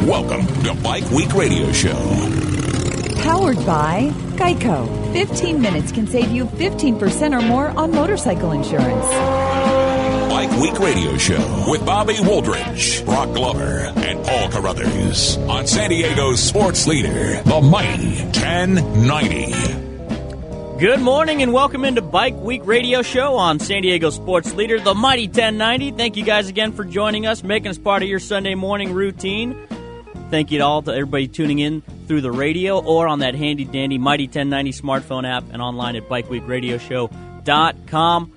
Welcome to Bike Week Radio Show. Powered by Geico. 15 minutes can save you 15% or more on motorcycle insurance. Bike Week Radio Show with Bobby Woldridge, Brock Glover, and Paul Carruthers on San Diego's sports leader, the mighty 1090. Good morning and welcome into Bike Week Radio Show on San Diego Sports Leader, the mighty 1090. Thank you guys again for joining us, making us part of your Sunday morning routine. Thank you to everybody tuning in through the radio or on that handy-dandy mighty 1090 smartphone app and online at bikeweekradioshow.com.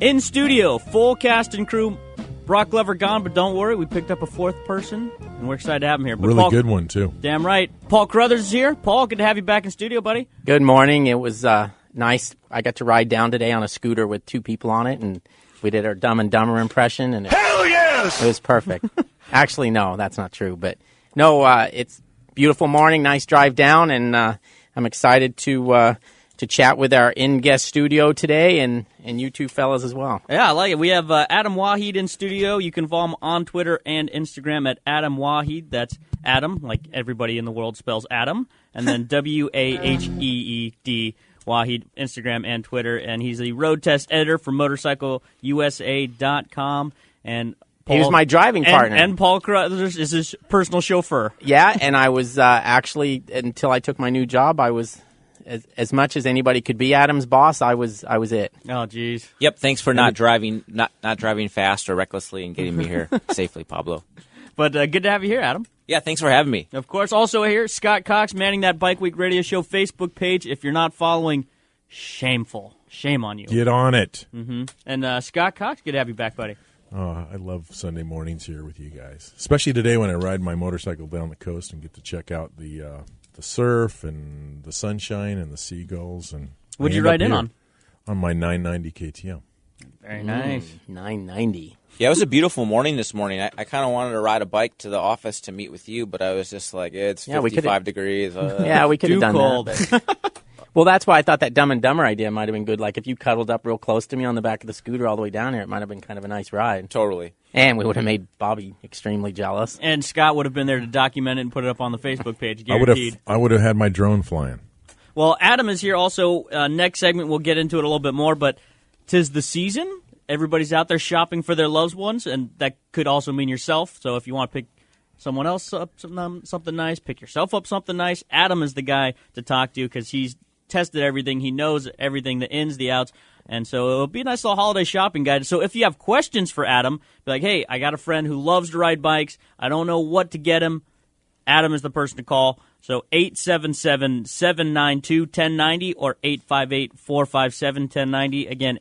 In studio, full cast and crew. Brock Glover gone, but don't worry, we picked up a fourth person, and we're excited to have him here. But really Paul, good one, too. Damn right. Paul Carruthers is here. Paul, good to have you back in studio, buddy. Good morning. It was nice. I got to ride down today on a scooter with two people on it, and we did our Dumb and Dumber impression. And Hell yes! It was perfect. Actually, no, that's not true. But no, it's beautiful morning, nice drive down, and I'm excited to chat with our in-guest studio today, and you two fellas as well. Yeah, I like it. We have Adam Waheed in studio. You can follow him on Twitter and Instagram at Adam Waheed. That's Adam, like everybody in the world spells Adam, and then Waheed, Waheed, Instagram and Twitter. And he's the road test editor for MotorcycleUSA.com. And Paul, he was my driving partner. And Paul Carruthers is his personal chauffeur. Yeah, and I was actually, until I took my new job, I was, as much as anybody could be Adam's boss, I was it. Oh, geez. Yep, thanks for not driving fast or recklessly and getting me here safely, Pablo. But good to have you here, Adam. Yeah, thanks for having me. Of course. Also here, Scott Cox manning that Bike Week Radio Show Facebook page. If you're not following, shameful. Shame on you. Get on it. Mm-hmm. And Scott Cox, good to have you back, buddy. Oh, I love Sunday mornings here with you guys, especially today when I ride my motorcycle down the coast and get to check out the surf and the sunshine and the seagulls. And what'd you ride in on? On my 990 KTM. Very nice. 990. Yeah, it was a beautiful morning this morning. I kind of wanted to ride a bike to the office to meet with you, but I was just like, it's 55 degrees. Yeah, we could have done cold. that. Well, that's why I thought that Dumb and Dumber idea might have been good. Like, if you cuddled up real close to me on the back of the scooter all the way down here, it might have been kind of a nice ride. Totally. And we would have made Bobby extremely jealous. And Scott would have been there to document it and put it up on the Facebook page, guaranteed. I would have had my drone flying. Well, Adam is here also. Next segment, we'll get into it a little bit more, but 'tis the season. Everybody's out there shopping for their loved ones, and that could also mean yourself. So if you want to pick someone else up something nice, pick yourself up something nice. Adam is the guy to talk to because he's tested everything. He knows everything, the ins, the outs. And so it'll be a nice little holiday shopping guide. So if you have questions for Adam, be like, hey, I got a friend who loves to ride bikes. I don't know what to get him. Adam is the person to call. So 877-792-1090 or 858-457-1090. Again,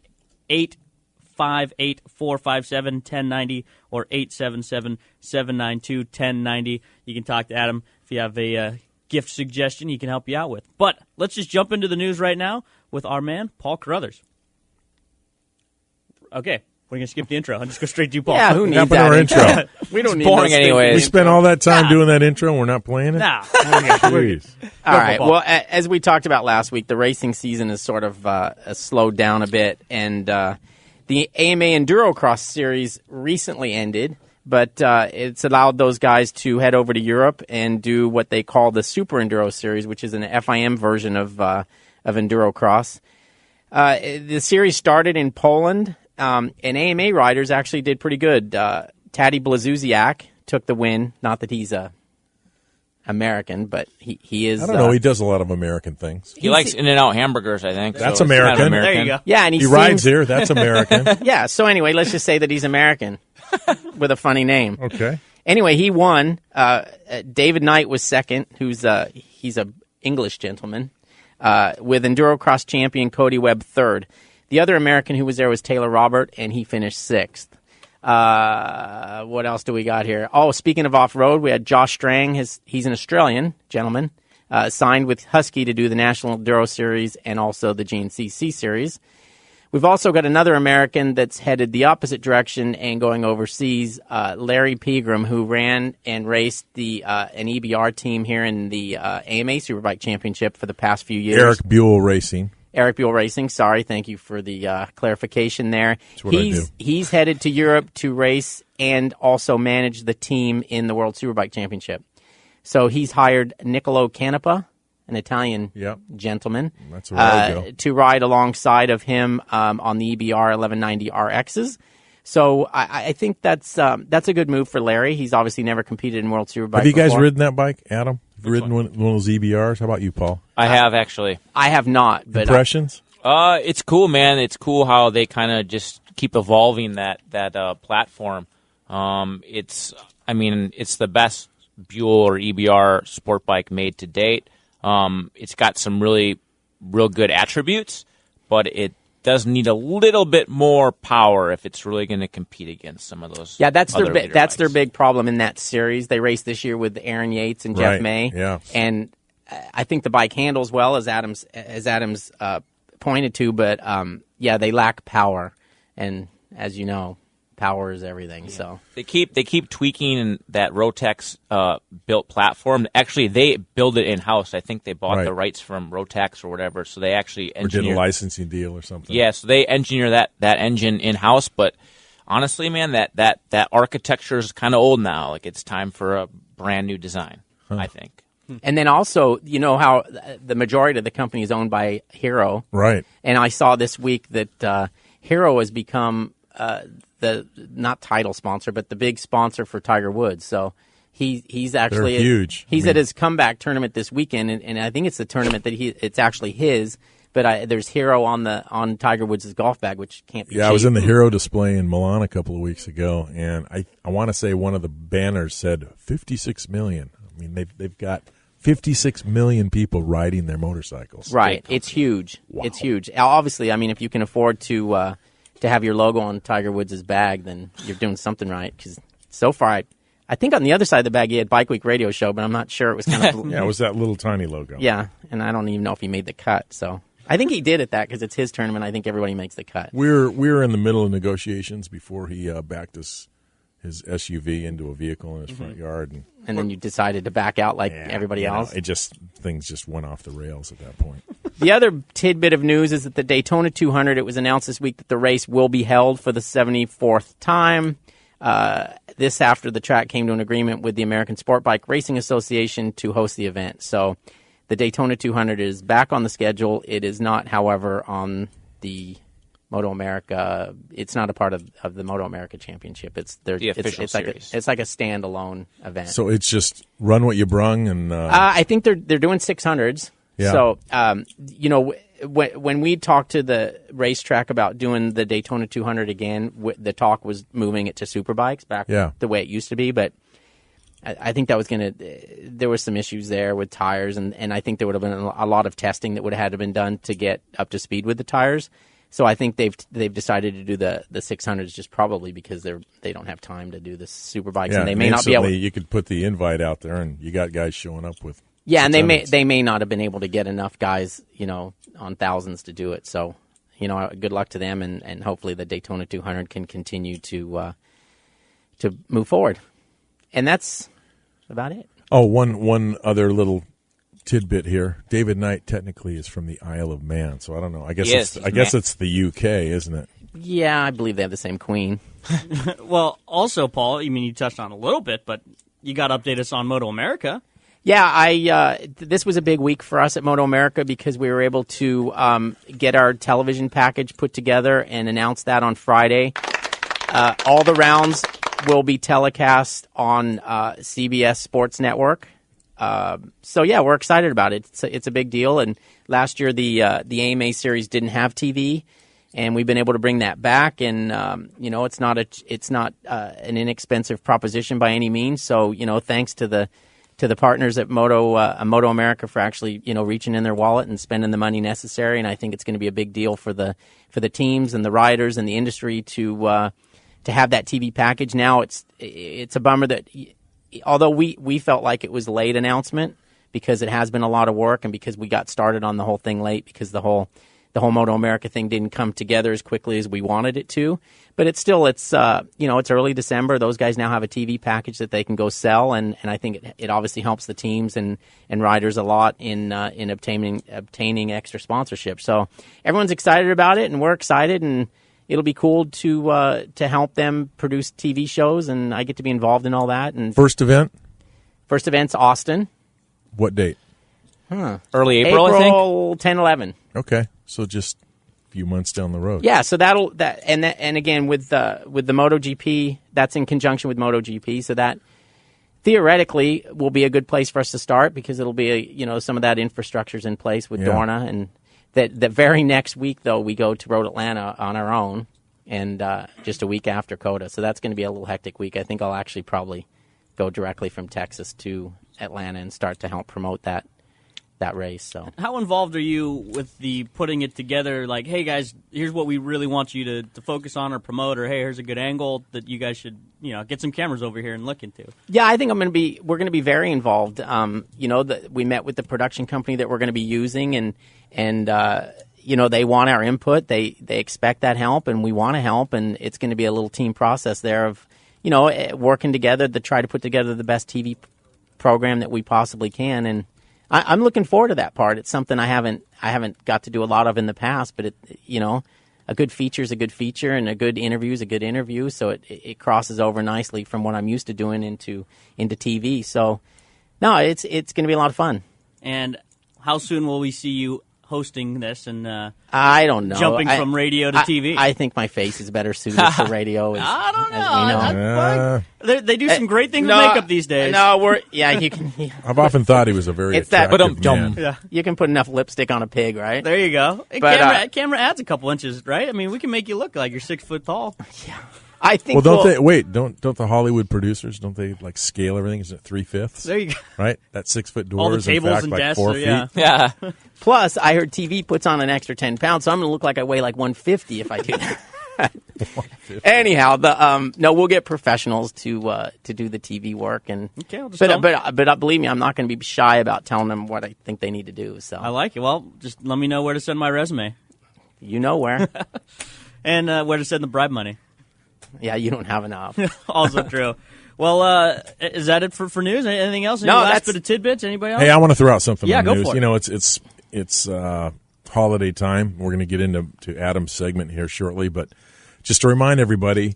858-457-1090 or 877-792-1090. You can talk to Adam if you have a gift suggestion he can help you out with. But let's just jump into the news right now with our man, Paul Carruthers. Okay, we're going to skip the intro and just go straight to Paul. Yeah, who needs Happened that our intro? We don't need boring anyways. We spent all that time doing that intro and we're not playing it? Nah. Jeez. All right. Well, as we talked about last week, the racing season is sort of slowed down a bit, and the AMA Endurocross Series recently ended, but it's allowed those guys to head over to Europe and do what they call the Super Enduro Series, which is an FIM version of Endurocross. The series started in Poland, and AMA riders actually did pretty good. Tadej Blazusiak took the win. Not that he's American, but he is. I don't know. He does a lot of American things. He likes In-N-Out hamburgers, I think. That's so it's American. kind of There you go. Yeah, and He rides here. That's American. Yeah. So anyway, let's just say that he's American with a funny name. Okay. Anyway, he won. David Knight was second. He's a English gentleman. With Endurocross champion Cody Webb third. The other American who was there was Taylor Robert, and he finished sixth. What else do we got here? Oh, speaking of off-road, we had Josh Strang. He's an Australian gentleman, signed with Husky to do the National Enduro Series and also the GNCC Series. We've also got another American that's headed the opposite direction and going overseas, Larry Pegram, who ran and raced an EBR team here in the AMA Superbike Championship for the past few years. Eric Buell Racing. Eric Buell Racing, sorry. Thank you for the clarification there. That's what I do. He's headed to Europe to race and also manage the team in the World Superbike Championship. So he's hired Niccolo Canepa, an Italian gentleman, that's where I go, to ride alongside of him on the EBR 1190 RXs. So I think that's a good move for Larry. He's obviously never competed in World Superbike. Have you guys before. ridden that bike, Adam? Have you ridden one of those EBRs? How about you, Paul? I have, actually. I have not. But Impressions? It's cool, man. It's cool how they kind of just keep evolving that platform. It's the best Buell or EBR sport bike made to date. It's got some real good attributes, but it does need a little bit more power if it's really going to compete against some of those. Yeah, that's their big problem in that series. They raced this year with Aaron Yates and Jeff May. Yeah. And I think the bike handles well, as Adams pointed to, but they lack power, and as you know, power is everything. Yeah. So they keep tweaking that Rotex built platform. Actually, they build it in house. I think they bought the rights from Rotex or whatever, so they actually did a licensing deal or something. Yeah, so they engineer that engine in house. But honestly, man, that architecture is kind of old now. Like, it's time for a brand new design. I think. And then also, you know how the majority of the company is owned by Hero. Right. And I saw this week that Hero has become the not title sponsor, but the big sponsor for Tiger Woods. So he's actually huge. He's at his comeback tournament this weekend, and I think it's the tournament that it's actually his. But there's Hero on Tiger Woods' golf bag, which can't be cheap. I was in the Hero display in Milan a couple of weeks ago, and I want to say one of the banners said 56 million. I mean, they've got 56 million people riding their motorcycles. Right. It's huge. Wow. It's huge. Obviously, I mean, if you can afford to have your logo on Tiger Woods' bag, then you're doing something right. Because so far, I think on the other side of the bag, he had Bike Week Radio Show, but I'm not sure it was kind of... Yeah, it was that little tiny logo. Yeah, and I don't even know if he made the cut. So I think he did at that because it's his tournament. I think everybody makes the cut. We're in the middle of negotiations before he backed his SUV into a vehicle in his front yard. And then you decided to back out like everybody else? Things just went off the rails at that point. The other tidbit of news is that the Daytona 200, it was announced this week that the race will be held for the 74th time. This after the track came to an agreement with the American Sport Bike Racing Association to host the event. So the Daytona 200 is back on the schedule. It is not, however, on the Moto America. It's not a part of the Moto America Championship. It's like a standalone event. So it's just run what you brung, and I think they're doing 600s. Yeah. So when we talked to the racetrack about doing the Daytona 200 again, the talk was moving it to superbikes back the way it used to be. But I think that was there was some issues there with tires, and I think there would have been a lot of testing that would have had to been done to get up to speed with the tires. So I think they've decided to do the 600s just probably because they don't have time to do the superbikes, and they may not be able. You could put the invite out there, and you got guys showing up with. Yeah, 600s. And they may not have been able to get enough guys, on thousands to do it. So, good luck to them, and hopefully the Daytona 200 can continue to move forward. And that's about it. Oh, one other little tidbit here. David Knight technically is from the Isle of Man, so I don't know. I guess it's the UK, isn't it? Yeah, I believe they have the same queen. Well, also, Paul, you touched on a little bit, but you got to update us on Moto America. Yeah, this was a big week for us at Moto America because we were able to get our television package put together and announce that on Friday. All the rounds will be telecast on CBS Sports Network. So we're excited about it. It's a big deal. And last year the AMA series didn't have TV, and we've been able to bring that back. And it's not an inexpensive proposition by any means. So thanks to the partners at Moto America for actually reaching in their wallet and spending the money necessary. And I think it's going to be a big deal for the teams and the riders and the industry to have that TV package. Now it's a bummer that. Although we felt like it was a late announcement because it has been a lot of work and because we got started on the whole thing late because the whole Moto America thing didn't come together as quickly as we wanted it to. But it's early December. Those guys now have a TV package that they can go sell, and I think it obviously helps the teams and riders a lot in obtaining extra sponsorship. So everyone's excited about it, and we're excited, and it'll be cool to help them produce TV shows, and I get to be involved in all that. And First event's Austin. What date? Early April, I think. April 10, 11. Okay, so just a few months down the road. Yeah, so and again with the MotoGP, that's in conjunction with MotoGP, so that theoretically will be a good place for us to start because it'll be some of that infrastructure's in place with Dorna, and that very next week though we go to Road Atlanta on our own, and just a week after COTA, so that's going to be a little hectic week. I think I'll actually probably go directly from Texas to Atlanta and start to help promote that race. So, how involved are you with the putting it together? Like, hey guys, here's what we really want you to focus on or promote, or hey, here's a good angle that you guys should get some cameras over here and look into. Yeah, I think we're going to be very involved. We met with the production company that we're going to be using, and they want our input. They expect that help, and we want to help, and it's going to be a little team process there of working together to try to put together the best TV program that we possibly can, and I'm looking forward to that part. It's something I haven't got to do a lot of in the past, but a good feature is a good feature, and a good interview is a good interview. So it crosses over nicely from what I'm used to doing into TV. So no, it's going to be a lot of fun. And how soon will we see you hosting this and I don't know, jumping from radio to TV? I think my face is better suited for radio. I don't know. As we know. They do some great things with makeup these days. No, you can. I've often thought he was a very attractive man. Yeah. You can put enough lipstick on a pig, right? There you go. But, camera adds a couple inches, right? I mean, we can make you look like you're 6 foot tall. Yeah. I think. Well, don't the Hollywood producers, don't they like scale everything? Is it 3/5? There you go. Right, that 6 foot door All the is tables in fact and like desks, 4 feet. Yeah. Plus, I heard TV puts on an extra 10 pounds, so I'm going to look like I weigh like 150 if I do that. Anyhow, we'll get professionals to do the TV work, and okay, but believe me, I'm not going to be shy about telling them what I think they need to do. So I like it. Well, just let me know where to send my resume. You know where, and where to send the bribe money. Yeah, you don't have enough. Also true. Well, is that it for news? Anything else? Any last bit of tidbits? Anybody else? Hey, I want to throw out something on go news. for it. It's holiday time. We're going to get into Adam's segment here shortly, but just to remind everybody,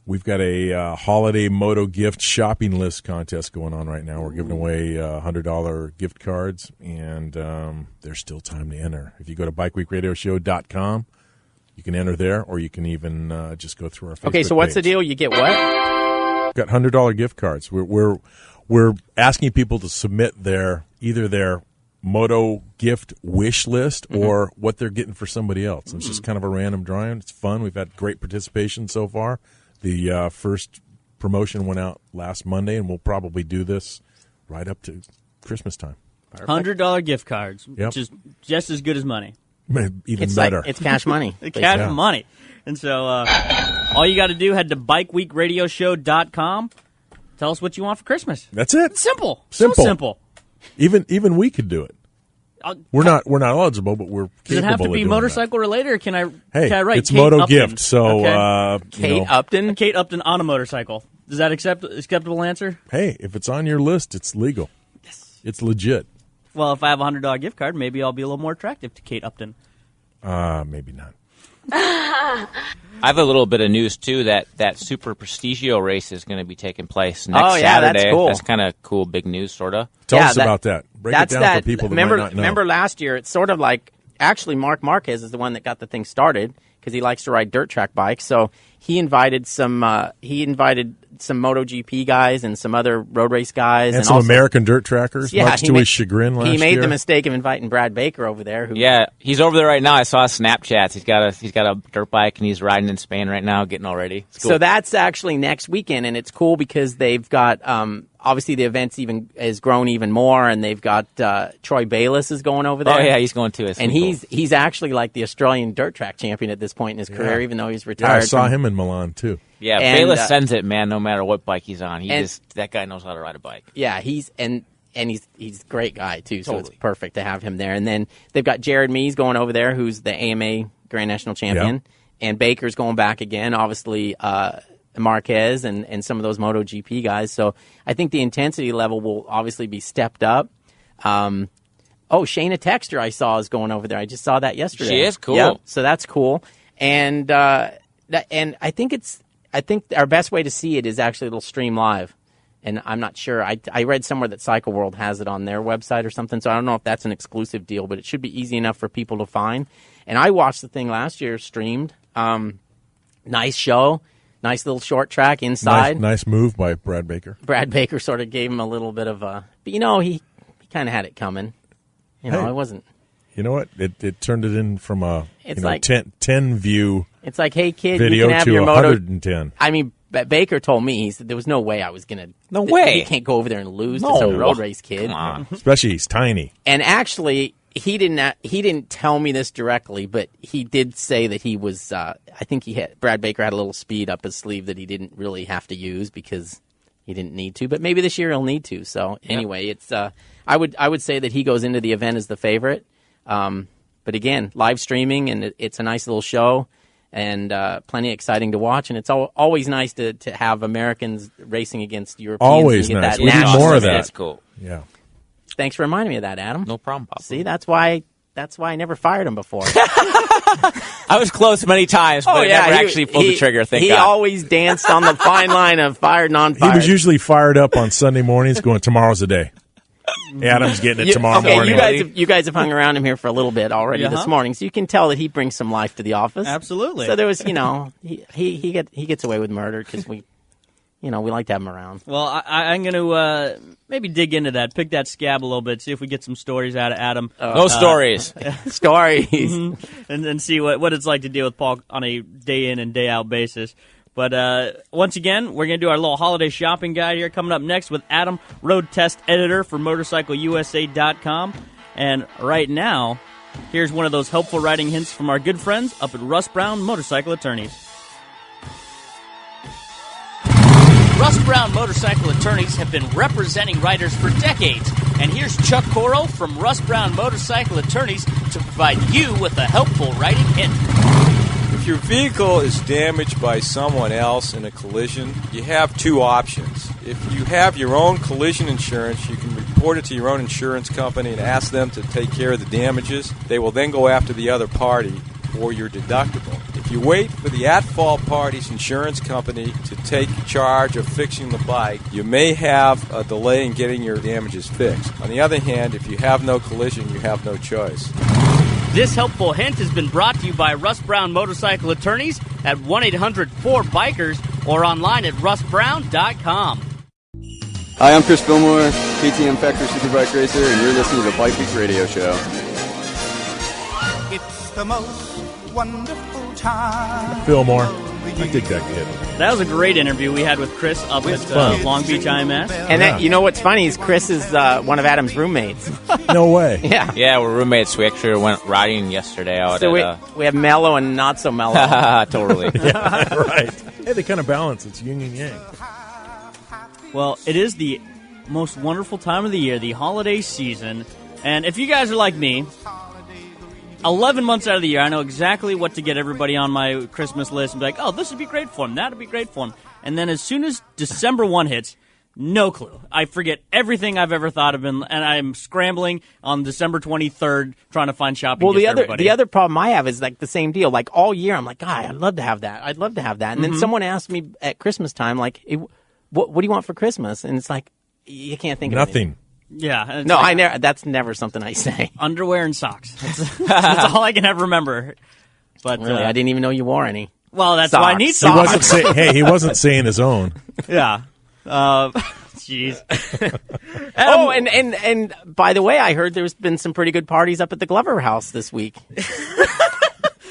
we've got a holiday moto gift shopping list contest going on right now. We're giving away $100 gift cards, and there's still time to enter. If you go to bikeweekradioshow.com, you can enter there, or you can even just go through our Facebook Okay, so what's page. the deal? You get what? Got $100 gift cards. We're asking people to submit either their moto gift wish list or what they're getting for somebody else. It's just kind of a random drawing. It's fun. We've had great participation so far. The first promotion went out last Monday, and we'll probably do this right up to Christmas time. $100 gift cards, Yep. which is just as good as money. Even better. It's cash money. Cash money. And so all you got to do, head to bikeweekradioshow.com. Tell us what you want for Christmas. That's it. It's simple. Simple. So simple. Even we could do it. We're not eligible, but we're capable. Does it have to be of motorcycle related, or can I write it's Kate Moto Upton? Gift. So Okay. Kate Upton? Kate Upton on a motorcycle. Is that acceptable answer? Hey, if it's on your list, it's legal. Yes. It's legit. Well, if I have a $100 gift card, maybe I'll be a little more attractive to Kate Upton. Maybe not. I have a little bit of news too that Super Prestigio race is going to be taking place next Saturday. That's cool. That's kind of cool, big news, sort of. Tell us about that. Break it down for people that might not know. Remember last year? It's sort of like actually Mark Marquez is the one that got the thing started because he likes to ride dirt track bikes. So he invited some MotoGP guys and some other road race guys and some also American dirt trackers. Yeah, much to his chagrin last year. He made the mistake of inviting Brad Baker over there. He's over there right now. I saw his Snapchats. He's got a dirt bike and he's riding in Spain right now, getting all ready. Cool. So that's actually next weekend, and it's cool because they've got obviously the event's has grown even more, and they've got Troy Bayliss is going over there. Oh yeah, he's going too. And he's actually like the Australian dirt track champion at this point in his career, even though he's retired. Yeah, I saw him in Milan too. Yeah, Bayliss sends it, man. No matter what bike he's on, that guy knows how to ride a bike. Yeah, he's a great guy too. So Totally. it's perfect to have him there. And then they've got Jared Mees going over there, who's the AMA Grand National Champion, and Baker's going back again. Obviously, Marquez and some of those MotoGP guys. So I think the intensity level will obviously be stepped up. Shayna Texter I saw is going over there. I just saw that yesterday. She is cool. Yep, so that's cool. And I think our best way to see it is actually it'll stream live. And I'm not sure. I read somewhere that Cycle World has it on their website or something, so I don't know if that's an exclusive deal, but it should be easy enough for people to find. And I watched the thing last year streamed. Nice show. Nice little short track inside. Nice move by Brad Baker. Brad Baker sort of gave him a little bit of a... But, he kind of had it coming. It wasn't... You know what? It turned it in from a 10 view. It's like, hey kid, video you can have to your 110. I mean, Baker told me, he said there was no way I was gonna. No way. He can't go over there and lose to some road race kid. Come on. Especially he's tiny. And actually, he didn't tell me this directly, but he did say that he was. I think Brad Baker had a little speed up his sleeve that he didn't really have to use because he didn't need to. But maybe this year he'll need to. So anyway, it's. I would say that he goes into the event as the favorite. But again, live streaming, and it's a nice little show, and plenty exciting to watch. And it's always nice to have Americans racing against Europeans. Always nice. We need more of that. That's cool. Yeah. Thanks for reminding me of that, Adam. No problem, Papa. See, that's why I never fired him before. I was close many times, but I never actually pulled the trigger. Thank God. He always danced on the fine line of fired, non-fired. He was usually fired up on Sunday mornings going, tomorrow's the day. Adam's getting it tomorrow morning. You guys have hung around him here for a little bit already this morning, so you can tell that he brings some life to the office. Absolutely. So there was, he gets away with murder because we like to have him around. Well, I'm going to maybe dig into that, pick that scab a little bit, see if we get some stories out of Adam. No stories. Stories. and see what it's like to deal with Paul on a day in and day out basis. But once again, we're going to do our little holiday shopping guide here. Coming up next with Adam, road test editor for MotorcycleUSA.com. And right now, here's one of those helpful riding hints from our good friends up at Russ Brown Motorcycle Attorneys. Russ Brown Motorcycle Attorneys have been representing riders for decades. And here's Chuck Coro from Russ Brown Motorcycle Attorneys to provide you with a helpful riding hint. If your vehicle is damaged by someone else in a collision, you have two options. If you have your own collision insurance, you can report it to your own insurance company and ask them to take care of the damages. They will then go after the other party for your deductible. If you wait for the at-fault party's insurance company to take charge of fixing the bike, you may have a delay in getting your damages fixed. On the other hand, if you have no collision, you have no choice. This helpful hint has been brought to you by Russ Brown Motorcycle Attorneys at 1-800-4BIKERS or online at russbrown.com. Hi, I'm Chris Fillmore, KTM Factory Superbike Racer, and you're listening to the Bike Week Radio Show. It's the most wonderful time. Fillmore. I dig that kid. That was a great interview we had with Chris up at Long Beach IMS. And you know what's funny is Chris is one of Adam's roommates. No way. Yeah. Yeah, we're roommates. We actually went riding yesterday out so at... we have mellow and not so mellow. Totally. Yeah, right. Hey, they kind of balance. It's yin and yang. Well, it is the most wonderful time of the year, the holiday season. And if you guys are like me, 11 months out of the year, I know exactly what to get everybody on my Christmas list and be like, oh, this would be great for them, that would be great for them. And then as soon as December 1 hits, no clue. I forget everything I've ever thought of, and I'm scrambling on December 23rd trying to find shopping gifts for everybody. The other problem I have is like the same deal. Like all year, I'm like, God, I'd love to have that. I'd love to have that. And then someone asked me at Christmas time, like, hey, what do you want for Christmas? And it's like, you can't think of nothing. Yeah. No, like, that's never something I say. Underwear and socks. That's all I can ever remember. But really, I didn't even know you wore any. Well, that's socks. why I need socks. He wasn't saying his own. Yeah. Jeez. Oh, and by the way, I heard there's been some pretty good parties up at the Glover House this week.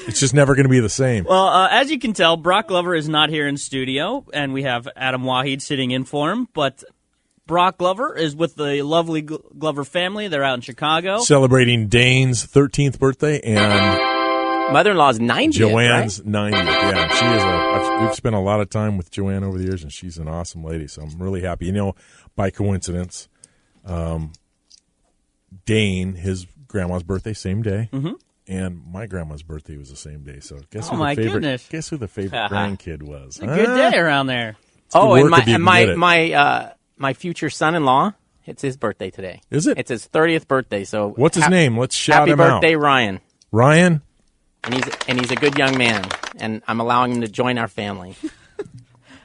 It's just never going to be the same. Well, as you can tell, Brock Glover is not here in studio, and we have Adam Waheed sitting in for him. But Brock Glover is with the lovely Glover family. They're out in Chicago. Celebrating Dane's 13th birthday and mother-in-law's 90th, Joanne's right? 90th. Yeah, we've spent a lot of time with Joanne over the years, and she's an awesome lady, so I'm really happy. You know, by coincidence, Dane, his grandma's birthday, same day. Mm-hmm. And my grandma's birthday was the same day, so guess who the favorite grandkid was? It's a good day around there. My future son-in-law, it's his birthday today. Is it? It's his 30th birthday. So what's his name? Let's shout him out. Happy birthday, Ryan. Ryan, and he's a good young man, and I'm allowing him to join our family.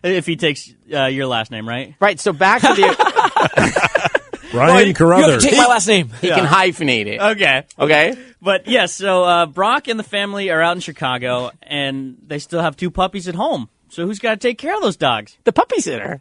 If he takes your last name, right? Right. So back to the Ryan Carruthers. Take my last name. He can hyphenate it. Okay. But yes, so Brock and the family are out in Chicago, and they still have 2 puppies at home. So who's got to take care of those dogs? The puppy sitter.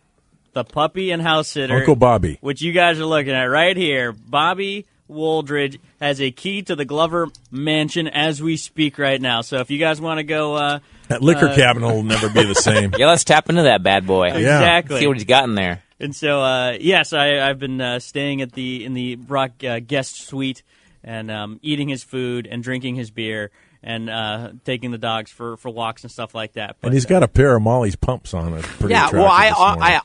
The puppy and house sitter. Uncle Bobby. Which you guys are looking at right here. Bobby Woldridge has a key to the Glover Mansion as we speak right now. So if you guys want to go... that liquor cabinet will never be the same. Yeah, let's tap into that bad boy. Exactly. See what he's got in there. And so, yes, I've been staying in the Brock guest suite and eating his food and drinking his beer and taking the dogs for walks and stuff like that. But, and he's got a pair of Molly's pumps on it. Well,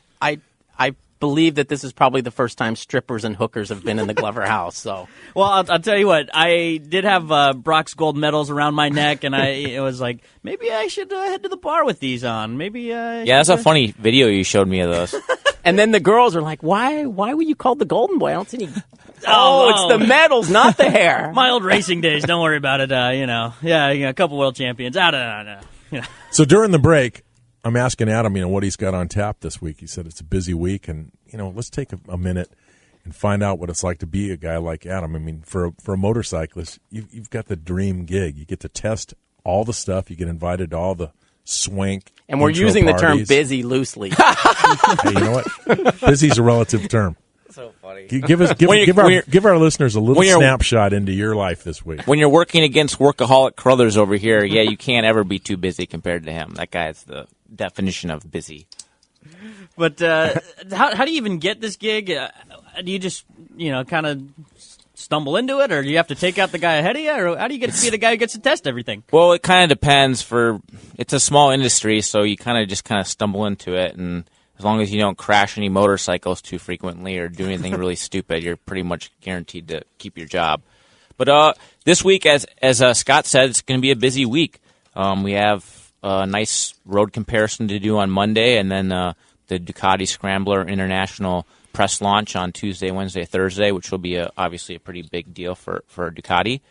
I believe that this is probably the first time strippers and hookers have been in the Glover house. So, well, I'll tell you what, I did have Brock's gold medals around my neck, and it was like, maybe I should head to the bar with these on. Maybe. Yeah, that's a funny video you showed me of those. And then the girls are like, "Why were you called the Golden Boy? I don't see any." It's the medals, not the hair. My old racing days. Don't worry about it. Yeah, a couple world champions. So during the break, I'm asking Adam, what he's got on tap this week. He said it's a busy week, and let's take a minute and find out what it's like to be a guy like Adam. I mean, for a motorcyclist, you've got the dream gig. You get to test all the stuff. You get invited to all the swank. And we're using the term busy loosely. Hey, you know what? Busy's a relative term. So funny. Give our listeners a little snapshot into your life this week. When you're working against workaholic Carruthers over here, you can't ever be too busy compared to him. That guy is the definition of busy. But how do you even get this gig? Do you just kind of stumble into it, or do you have to take out the guy ahead of you, or how do you get to be the guy who gets to test everything? Well, it kind of depends. It's a small industry, so you kind of stumble into it, and as long as you don't crash any motorcycles too frequently or do anything really stupid, you're pretty much guaranteed to keep your job. But this week, as Scott said, it's going to be a busy week. We have a nice road comparison to do on Monday, and then the Ducati Scrambler International press launch on Tuesday, Wednesday, Thursday, which will be obviously a pretty big deal for Ducati.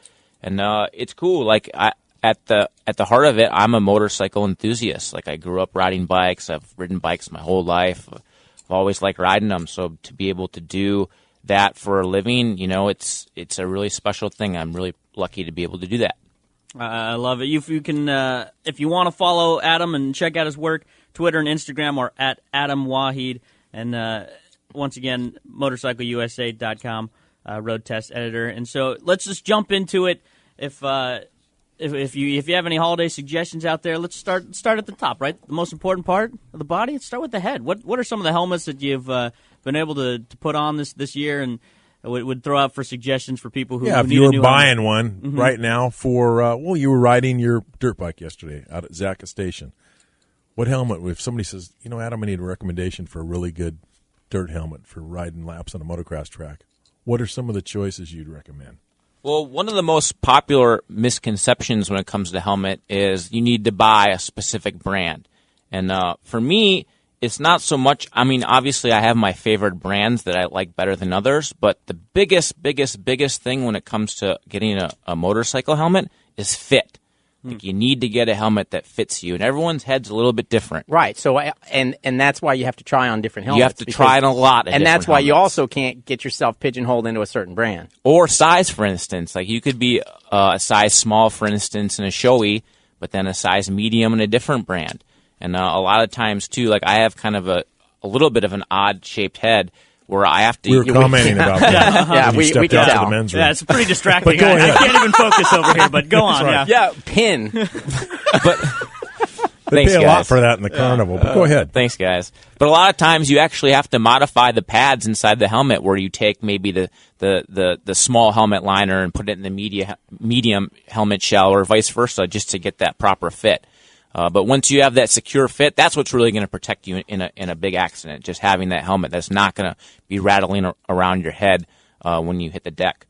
And it's cool. Like at the heart of it, I'm a motorcycle enthusiast. Like, I grew up riding bikes. I've ridden bikes my whole life. I've always liked riding them. So to be able to do that for a living, it's a really special thing. I'm really lucky to be able to do that. I love it. If you want to follow Adam and check out his work, Twitter and Instagram are at Adam Waheed. And once again, motorcycleusa.com, road test editor. And so let's just jump into it. If you have any holiday suggestions out there, let's start at the top, right? The most important part of the body. Let's start with the head. What are some of the helmets that you've been able to put on this year, and would throw out for suggestions for people who if need you a were new buying helmet? one right now for you were riding your dirt bike yesterday out at Zaka Station. What helmet? If somebody says, Adam, I need a recommendation for a really good dirt helmet for riding laps on a motocross track, what are some of the choices you'd recommend? Well, one of the most popular misconceptions when it comes to helmet is you need to buy a specific brand. And for me, it's not so much, obviously I have my favorite brands that I like better than others, but the biggest thing when it comes to getting a motorcycle helmet is fit. Like, you need to get a helmet that fits you, and everyone's head's a little bit different. Right. So, and that's why you have to try on different helmets. You have to try on a lot of and that's why helmets. you also can't get yourself pigeonholed into a certain brand. Or size, for instance. Like, you could be a size small, for instance, in a Shoei, but then a size medium in a different brand. And a lot of times, too, like, I have kind of a little bit of an odd-shaped head, where I have to... We were commenting about that. Yeah, we can tell. The men's room. Yeah, it's pretty distracting. I can't even focus over here, but go on. Right. Yeah, pin. But they thanks, pay a guys. lot for that in the carnival, but go ahead. Thanks, guys. But a lot of times you actually have to modify the pads inside the helmet, where you take maybe the small helmet liner and put it in the medium helmet shell, or vice versa, just to get that proper fit. But once you have that secure fit, that's what's really going to protect you in a big accident. Just having that helmet that's not going to be rattling around your head when you hit the deck.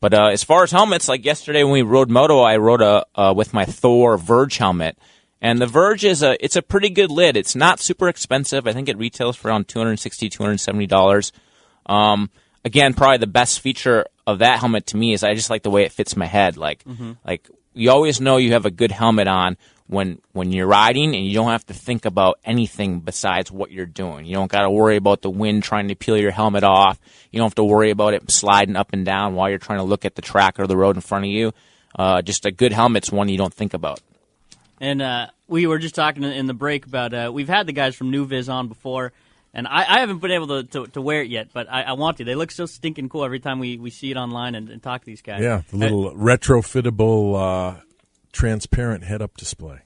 But as far as helmets, like yesterday when we rode moto, I rode with my Thor Verge helmet, and the Verge it's a pretty good lid. It's not super expensive. I think it retails for around $260, $270. Again, probably the best feature of that helmet to me is I just like the way it fits my head. Like you always know you have a good helmet on when you're riding, and you don't have to think about anything besides what you're doing. You don't got to worry about the wind trying to peel your helmet off. You don't have to worry about it sliding up and down while you're trying to look at the track or the road in front of you. Just a good helmet's one you don't think about. And we were just talking in the break about we've had the guys from New Viz on before, and I haven't been able to wear it yet, but I want to. They look so stinking cool every time we see it online and talk to these guys. Yeah, the little retrofittable transparent head-up display.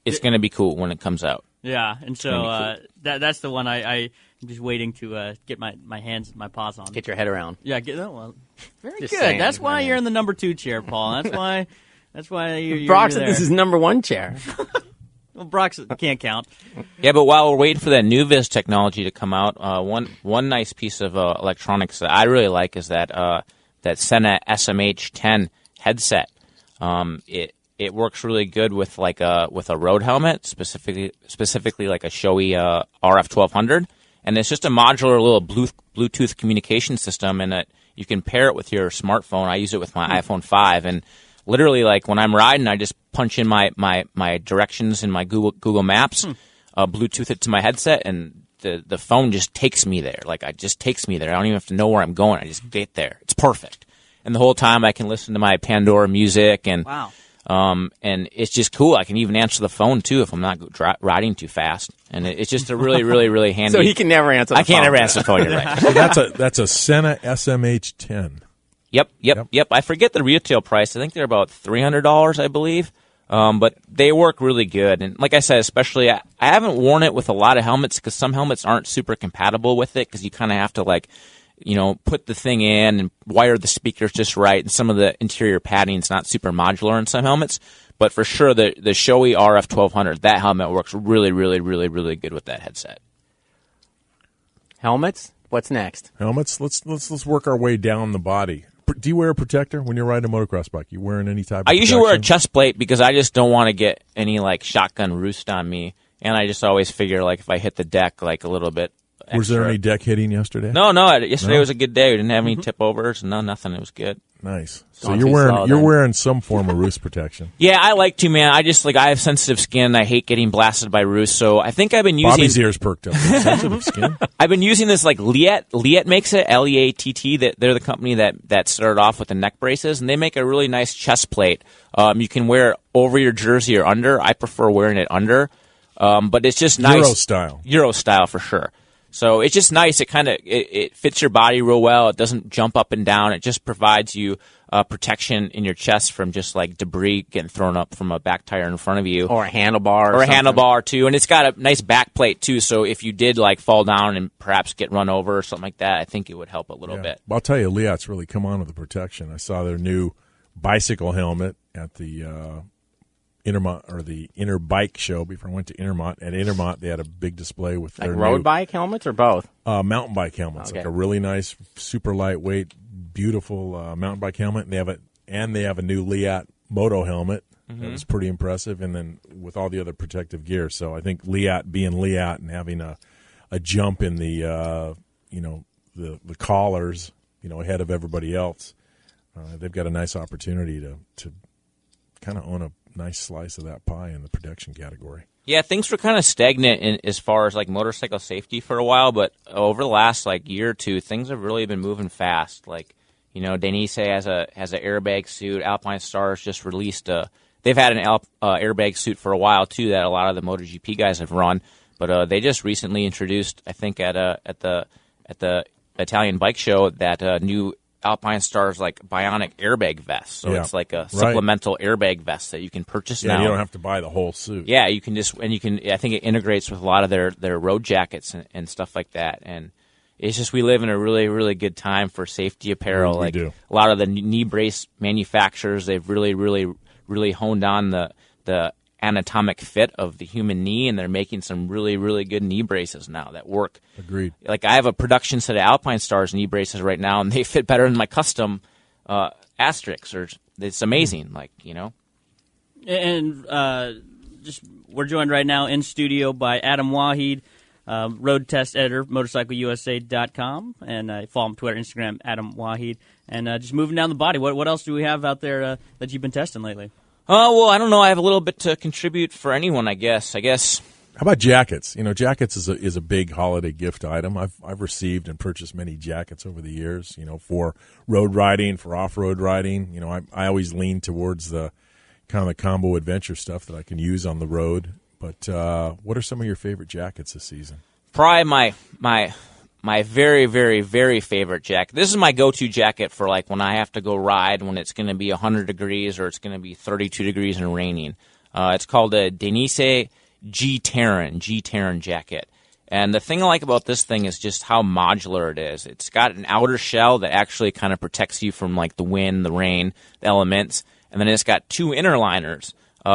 It's going to be cool when it comes out. Yeah, and so cool. That's the one I'm just waiting to get my hands, my paws on. Get your head around. Yeah, get that one. Very just good. saying, that's why you're in the number 2 chair, Paul. That's why. That's why you're Brock said there. this is number 1 chair. Well, Brock can't count. Yeah, but while we're waiting for that new Viz technology to come out, one nice piece of electronics that I really like is that Sena SMH10 headset. It works really good with a road helmet, specifically like a Shoei RF 1200, and it's just a modular little Bluetooth communication system, and you can pair it with your smartphone. I use it with my iPhone 5, and literally, like when I'm riding, I just punch in my directions in my Google Maps, Bluetooth it to my headset, and the phone just takes me there. Like it just takes me there. I don't even have to know where I'm going. I just get there. It's perfect. And the whole time I can listen to my Pandora music and. Wow. And it's just cool. I can even answer the phone too if I'm not riding too fast, and it's just a really, really, really handy. So he can never answer the phone. I can't ever answer the phone. You're right. So that's a Sena SMH10. Yep. I forget the retail price. I think they're about $300, I believe. But they work really good. And like I said, especially I haven't worn it with a lot of helmets because some helmets aren't super compatible with it because you kind of have to put the thing in and wire the speakers just right, and some of the interior padding is not super modular in some helmets. But for sure, the Shoei RF 1200, that helmet works really, really, really, really good with that headset. Helmets? What's next? Helmets? Let's work our way down the body. Do you wear a protector when you're riding a motocross bike? You wearing any type of protection? I usually wear a chest plate because I just don't want to get any shotgun roost on me, and I just always figure if I hit the deck a little bit. Extra. Was there any deck hitting yesterday? No. Yesterday was a good day. We didn't have any tip overs. No, nothing. It was good. Nice. So you're wearing some form of roost protection. Yeah, I like to, man. I have sensitive skin. I hate getting blasted by roost. So I think I've been using Bobby's ears perked up. Sensitive skin. I've been using this Liat. Liat makes it Leatt. They're the company that started off with the neck braces, and they make a really nice chest plate. You can wear it over your jersey or under. I prefer wearing it under, but it's just nice. Euro style for sure. So it's just nice. It fits your body real well. It doesn't jump up and down. It just provides you protection in your chest from just debris getting thrown up from a back tire in front of you, or a handlebar, or a handlebar too. And it's got a nice back plate too. So if you did fall down and perhaps get run over or something like that, I think it would help a little bit. Well, I'll tell you, Liat's really come on with the protection. I saw their new bicycle helmet at the Intermont, or the Inner Bike show before I went to Intermont. At Intermont, they had a big display with their road bike helmets or both? Mountain bike helmets, okay. A really nice, super lightweight, beautiful mountain bike helmet. And they have a new Liat moto helmet that was pretty impressive. And then with all the other protective gear, so I think Liat being Liat and having a jump in the the collars ahead of everybody else, they've got a nice opportunity to kind of own a nice slice of that pie in the protection category. Yeah, things were kind of stagnant as far as motorcycle safety for a while, but over the last year or two, things have really been moving fast. Denise has an airbag suit. Alpine Stars just released they've had an airbag suit for a while too that a lot of the MotoGP guys have run, but they just recently introduced, I think at the Italian bike show, that new Alpine Stars bionic airbag vest. So it's a supplemental airbag vest that you can purchase now. You don't have to buy the whole suit. Yeah, you can I think it integrates with a lot of their road jackets and stuff like that. And it's just, we live in a really, really good time for safety apparel. We do. A lot of the knee brace manufacturers, they've really, really, really honed on the anatomic fit of the human knee, and they're making some really, really good knee braces now that work. Agreed. I have a production set of Alpine Stars knee braces right now, and they fit better than my custom Asterix. It's amazing, And we're joined right now in studio by Adam Waheed, road test editor, motorcycleusa.com, and follow him on Twitter, Instagram, Adam Waheed. And just moving down the body, what else do we have out there that you've been testing lately? Well, I don't know. I have a little bit to contribute for anyone, I guess. How about jackets? Jackets is a big holiday gift item. I've received and purchased many jackets over the years. For road riding, for off-road riding. I always lean towards the kind of the combo adventure stuff that I can use on the road. But what are some of your favorite jackets this season? Probably my very, very, very favorite jacket. This is my go-to jacket for like when I have to go ride when it's going to be 100 degrees or it's going to be 32 degrees and raining. It's called a Denise G-Terran jacket. And the thing I like about this thing is just how modular it is. It's got an outer shell that actually kind of protects you from like the wind, the rain, the elements. And then it's got 2 inner liners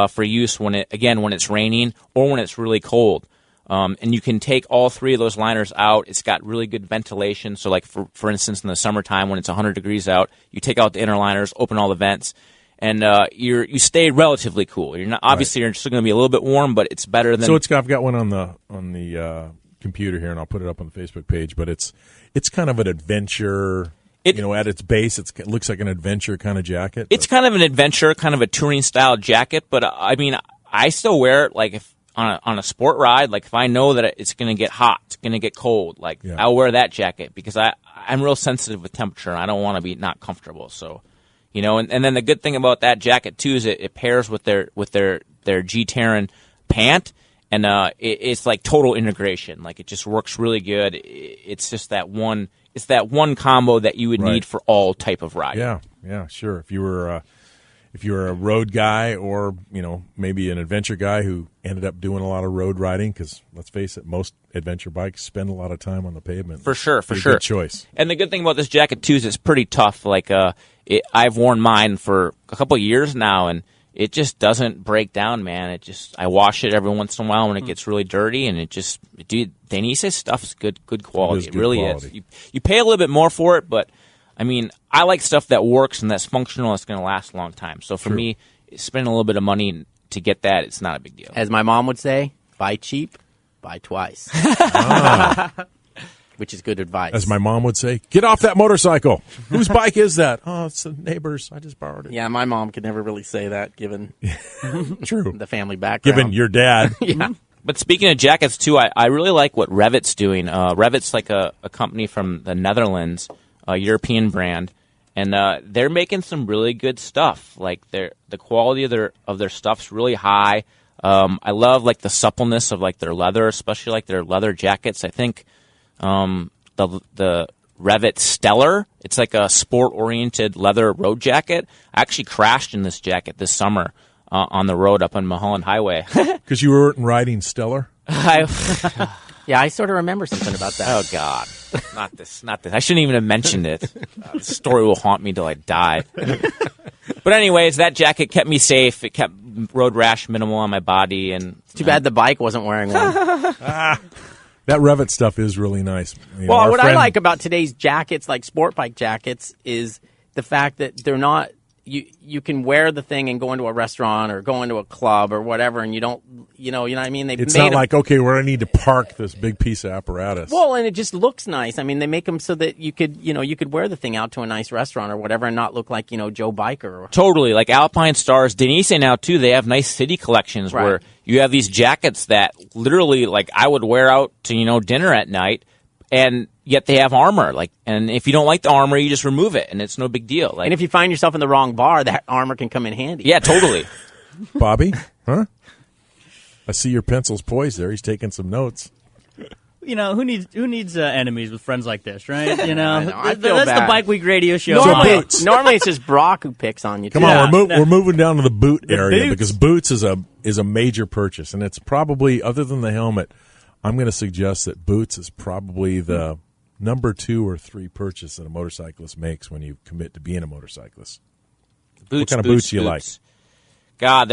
for use when it's raining or when it's really cold. And you can take all 3 of those liners out. It's got really good ventilation. So like for instance, in the summertime when it's 100 degrees out, you take out the inner liners, open all the vents, and you stay relatively cool. You're not obviously You're still going to be a little bit warm, but it's better than. So I've got one on the computer here, and I'll put it up on the Facebook page. But it's kind of an adventure. At its base, it looks like an adventure kind of jacket. It's kind of an adventure, kind of a touring style jacket. But I mean, I still wear it like if on a sport ride. Like if I know that it's going to get hot, it's going to get cold. Like I'll wear that jacket because I'm real sensitive with temperature. And I don't want to be not comfortable. So. And then the good thing about that jacket too is it pairs with their G-Terran pant, and it's like total integration. Like it just works really good. It's just that one combo that you would need for all type of riding. Yeah, sure. If you were a road guy or maybe an adventure guy who ended up doing a lot of road riding, because let's face it, most adventure bikes spend a lot of time on the pavement. For sure. Good choice. And the good thing about this jacket too is it's pretty tough. Like I've worn mine for a couple of years now, and it just doesn't break down, man. I wash it every once in a while when it gets really dirty, and Denise's stuff is good quality. It really is. You pay a little bit more for it, but I mean, I like stuff that works and that's functional and it's going to last a long time. So for me, spending a little bit of money to get that, it's not a big deal. As my mom would say, buy cheap, buy twice. Which is good advice. As my mom would say, get off that motorcycle. Whose bike is that? Oh, it's the neighbor's. I just borrowed it. Yeah, my mom could never really say that given the family background. Given your dad. Yeah. But speaking of jackets, too, I really like what Revit's doing. Revit's like a company from the Netherlands, a European brand, and they're making some really good stuff. Like the quality of their stuff's really high. I love like the suppleness of like their leather, especially like their leather jackets. I think the Revit Stellar, it's like a sport-oriented leather road jacket. I actually crashed in this jacket this summer on the road up on Mulholland Highway. Because you weren't riding Stellar? Yeah, I sort of remember something about that. Oh, God. Not this. I shouldn't even have mentioned it. The story will haunt me till I die. But anyways, that jacket kept me safe. It kept road rash minimal on my body. And it's too bad the bike wasn't wearing one. That Revit stuff is really nice. Well, what I like about today's jackets, like sport bike jackets, is the fact that they're not you can wear the thing and go into a restaurant or go into a club or whatever, and you don't, you know what I mean? It's not like, okay, where I need to park this big piece of apparatus. Well, and it just looks nice. I mean, they make them so that you could wear the thing out to a nice restaurant or whatever and not look like, Joe Biker. Totally. Like Alpine Stars, Denise now, too, they have nice city collections where you have these jackets that literally, like, I would wear out to, dinner at night, and yet they have armor. And if you don't like the armor, you just remove it, and it's no big deal. And if you find yourself in the wrong bar, that armor can come in handy. Yeah, totally. Bobby, huh? I see your pencil's poised there. He's taking some notes. Who needs enemies with friends like this, right? I feel that's bad. the Bike Week radio show. Normally it's just Brock who picks on you. Come on, we're moving down to the boot area because boots is a major purchase, and it's probably, other than the helmet, I'm going to suggest that boots is probably the number 2 or 3 purchase that a motorcyclist makes when you commit to being a motorcyclist. What kind of boots do you like? God,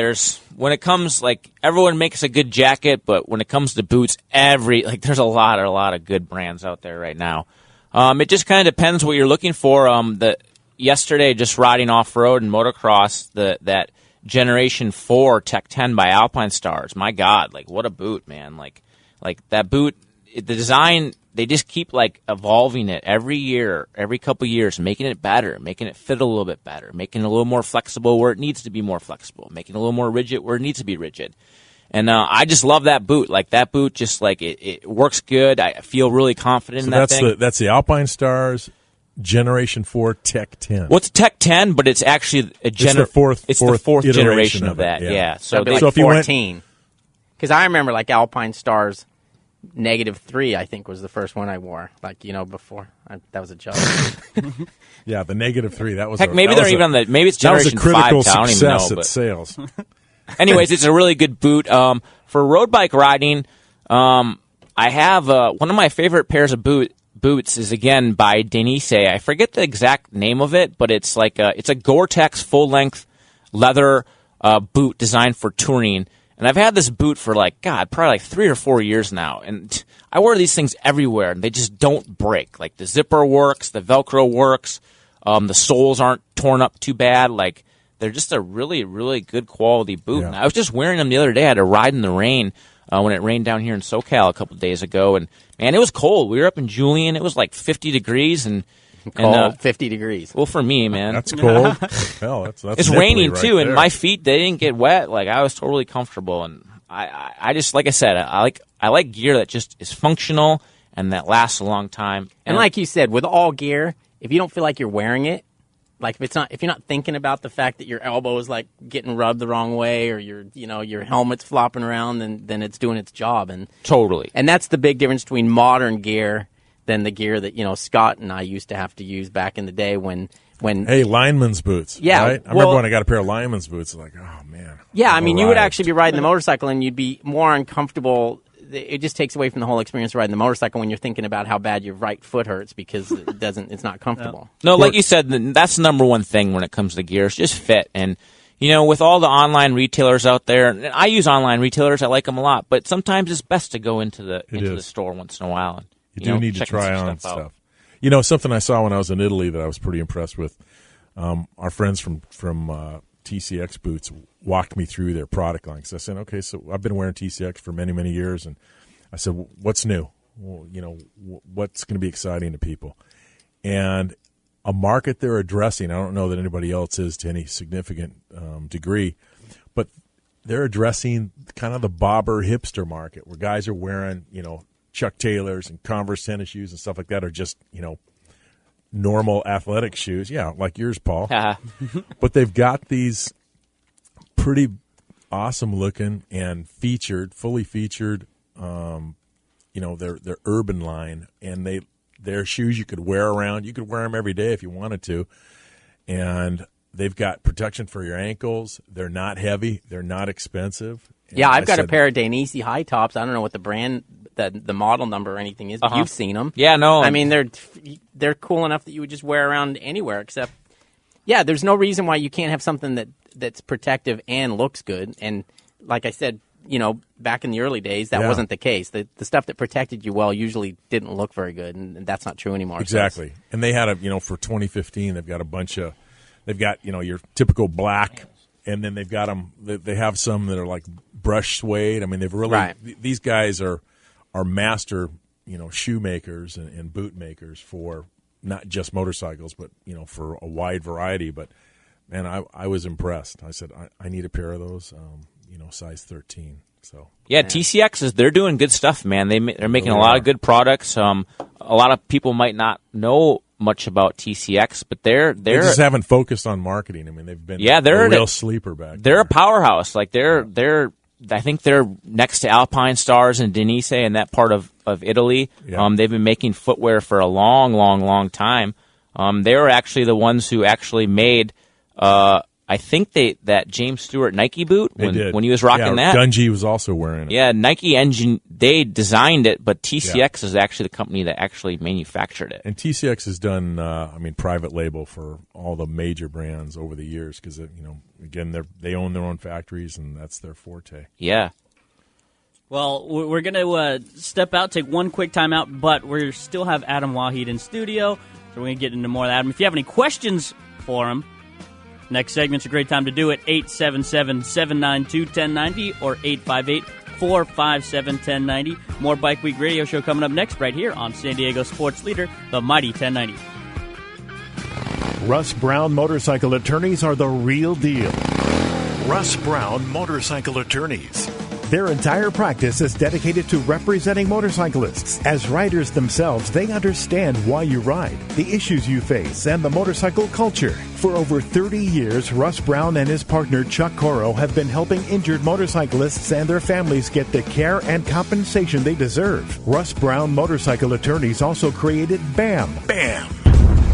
when it comes, like, everyone makes a good jacket, but when it comes to boots, there's a lot of good brands out there right now. It just kind of depends what you're looking for. Yesterday, just riding off-road and motocross, that Generation 4 Tech 10 by Alpine Stars, my God, like, what a boot, man. Like that boot, the design, they just keep like evolving it every year, every couple years, making it better, making it fit a little bit better, making it a little more flexible where it needs to be more flexible, making it a little more rigid where it needs to be rigid. And I just love that boot. Like that boot, just like it works good. I feel really confident in that thing. That's the Alpine Stars Generation 4 Tech 10. Well, it's Tech 10, but it's actually it's the fourth generation of that. Yeah. So like 14. Because I remember like Alpine Stars -3, I think, was the first one I wore. Like, before. That was a joke. Yeah, the -3. That was maybe they're even on the. Maybe it's Generation 5. That was a critical I don't even know, success at sales. Anyways, it's a really good boot. For road bike riding, I have one of my favorite pairs of boots is, again, by Denise. I forget the exact name of it, but it's like it's a Gore-Tex full-length leather boot designed for touring. And I've had this boot for probably like 3 or 4 years now. And I wear these things everywhere, and they just don't break. Like the zipper works, the Velcro works, the soles aren't torn up too bad. Like they're just a really, really good quality boot. Yeah. And I was just wearing them the other day. I had to ride in the rain when it rained down here in SoCal a couple of days ago. And, man, it was cold. We were up in Julian. It was like 50 degrees. Cold, 50 degrees. Well, for me, man. That's cold. Hell, that's it's raining, right too, there. and my feet, they didn't get wet. Like, I was totally comfortable. And I just, like I said, I like gear that just is functional and that lasts a long time. And like you said, with all gear, if you don't feel like you're wearing it, like if you're not thinking about the fact that your elbow is like getting rubbed the wrong way, or your helmet's flopping around, then it's doing its job. And totally. And that's the big difference between modern gear than the gear that Scott and I used to have to use back in the day when hey, lineman's boots. Yeah, right? I remember when I got a pair of lineman's boots. Like, oh man. Yeah, I mean, you would actually be riding the motorcycle and you'd be more uncomfortable. It just takes away from the whole experience of riding the motorcycle when you're thinking about how bad your right foot hurts because it's not comfortable. No, like you said, that's the number one thing when it comes to gear. It's just fit. And, with all the online retailers out there, and I use online retailers. I like them a lot. But sometimes it's best to go into the store once in a while. And, you do need to try on stuff. Something I saw when I was in Italy that I was pretty impressed with. Our friends from TCX Boots walked me through their product line. So I said, okay, so I've been wearing TCX for many, many years, and I said, what's new? Well, what's going to be exciting to people? And a market they're addressing, I don't know that anybody else is to any significant degree, but they're addressing kind of the bobber hipster market where guys are wearing, Chuck Taylors and Converse tennis shoes and stuff like that are just, normal athletic shoes. Yeah, like yours, Paul. But they've got these pretty awesome looking and fully featured, their urban line. And they're shoes you could wear around. You could wear them every day if you wanted to. And they've got protection for your ankles. They're not heavy. They're not expensive. And yeah, I've got a pair of Dainese high tops. I don't know what the brand, the model number or anything is, but you've seen them. Yeah, no. I mean, they're cool enough that you would just wear around anywhere except, yeah, there's no reason why you can't have something that's protective and looks good. And like I said, back in the early days, that wasn't the case. The stuff that protected you well usually didn't look very good, and that's not true anymore. Exactly. So and they had for 2015, they've got a bunch of, your typical black, and then they've got them, they have some that are like brush suede. I mean, they've really, these guys are master, shoemakers and boot makers for not just motorcycles, but, for a wide variety. But, man, I was impressed. I said, I need a pair of those, size 13. So yeah, TCX they're doing good stuff, man. They're making a lot of good products. A lot of people might not know much about TCX, but they just haven't focused on marketing. I mean, they've been a real sleeper back there. They're a powerhouse. Like I think they're next to Alpine Stars and Denise in that part of Italy. Yeah. They've been making footwear for a long, long, long time. They were actually the ones who actually made, I think that James Stewart Nike boot when he was rocking that. Gunji was also wearing it. Yeah, Nike they designed it, but TCX is actually the company that actually manufactured it. And TCX has done, private label for all the major brands over the years because, again, they own their own factories and that's their forte. Yeah. Well, we're going to step out, take one quick time out, but we still have Adam Waheed in studio, so we're going to get into more of that. If you have any questions for him, next segment's a great time to do it. 877-792-1090 or 457-1090. More Bike Week Radio Show coming up next right here on San Diego Sports Leader, the Mighty 1090. Russ Brown Motorcycle Attorneys are the real deal. Russ Brown Motorcycle Attorneys. Their entire practice is dedicated to representing motorcyclists. As riders themselves, they understand why you ride, the issues you face, and the motorcycle culture. For over 30 years, Russ Brown and his partner Chuck Coro have been helping injured motorcyclists and their families get the care and compensation they deserve. Russ Brown Motorcycle Attorneys also created BAM. BAM!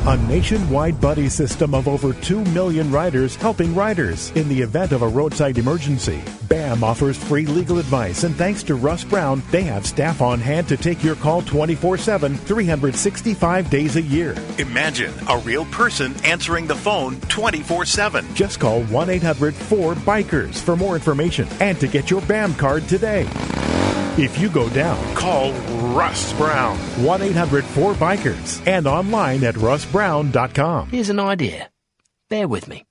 A nationwide buddy system of over 2 million riders helping riders in the event of a roadside emergency. BAM offers free legal advice, and thanks to Russ Brown, they have staff on hand to take your call 24/7, 365 days a year. Imagine a real person answering the phone 24/7. Just call 1-800-4BIKERS for more information and to get your BAM card today. If you go down, call Russ Brown, 1-800-4BIKERS, and online at russbrown.com. Here's an idea. Bear with me.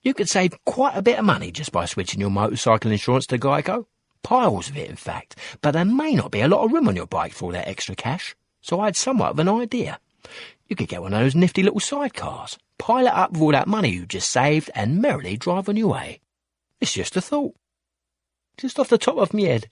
You could save quite a bit of money just by switching your motorcycle insurance to Geico. Piles of it, in fact. But there may not be a lot of room on your bike for all that extra cash. So I had somewhat of an idea. You could get one of those nifty little sidecars, pile it up with all that money you just saved, and merrily drive on your way. It's just a thought. Just off the top of my head.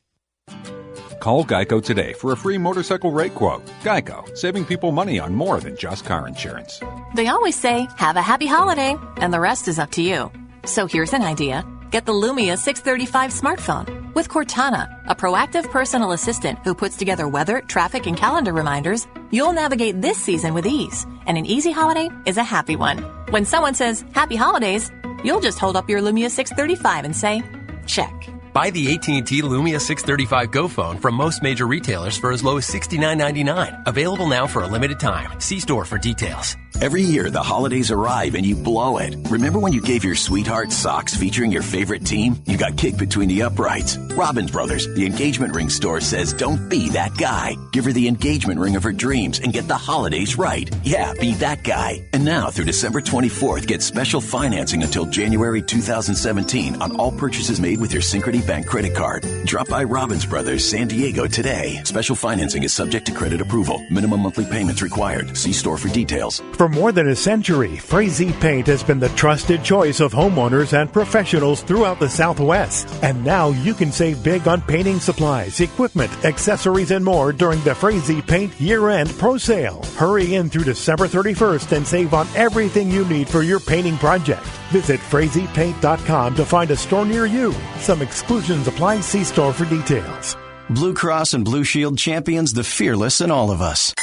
Call Geico today for a free motorcycle rate quote. Geico, saving people money on more than just car insurance. They always say, have a happy holiday, and the rest is up to you. So here's an idea. Get the Lumia 635 smartphone. With Cortana, a proactive personal assistant who puts together weather, traffic, and calendar reminders, you'll navigate this season with ease. And an easy holiday is a happy one. When someone says, happy holidays, you'll just hold up your Lumia 635 and say, check. Buy the AT&T Lumia 635 Go phone from most major retailers for as low as $69.99. Available now for a limited time. See store for details. Every year, the holidays arrive and you blow it. Remember when you gave your sweetheart socks featuring your favorite team? You got kicked between the uprights. Robbins Brothers, the engagement ring store, says don't be that guy. Give her the engagement ring of her dreams and get the holidays right. Yeah, be that guy. And now through December 24th, get special financing until January 2017 on all purchases made with your Synchrony Bank credit card. Drop by Robbins Brothers, San Diego today. Special financing is subject to credit approval. Minimum monthly payments required. See store for details. For more than a century, Frazee Paint has been the trusted choice of homeowners and professionals throughout the Southwest. And now you can save big on painting supplies, equipment, accessories, and more during the Frazee Paint year-end pro sale. Hurry in through December 31st and save on everything you need for your painting project. Visit FrazeePaint.com to find a store near you. Some exclusions apply. See store for details. Blue Cross and Blue Shield champions the fearless in all of us.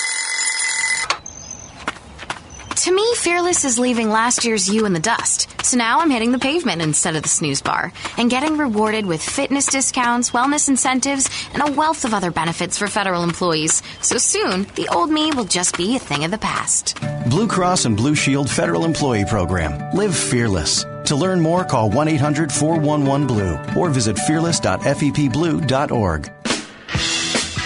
To me, fearless is leaving last year's you in the dust. So now I'm hitting the pavement instead of the snooze bar and getting rewarded with fitness discounts, wellness incentives, and a wealth of other benefits for federal employees. So soon, the old me will just be a thing of the past. Blue Cross and Blue Shield Federal Employee Program. Live fearless. To learn more, call 1-800-411-BLUE or visit fearless.fepblue.org.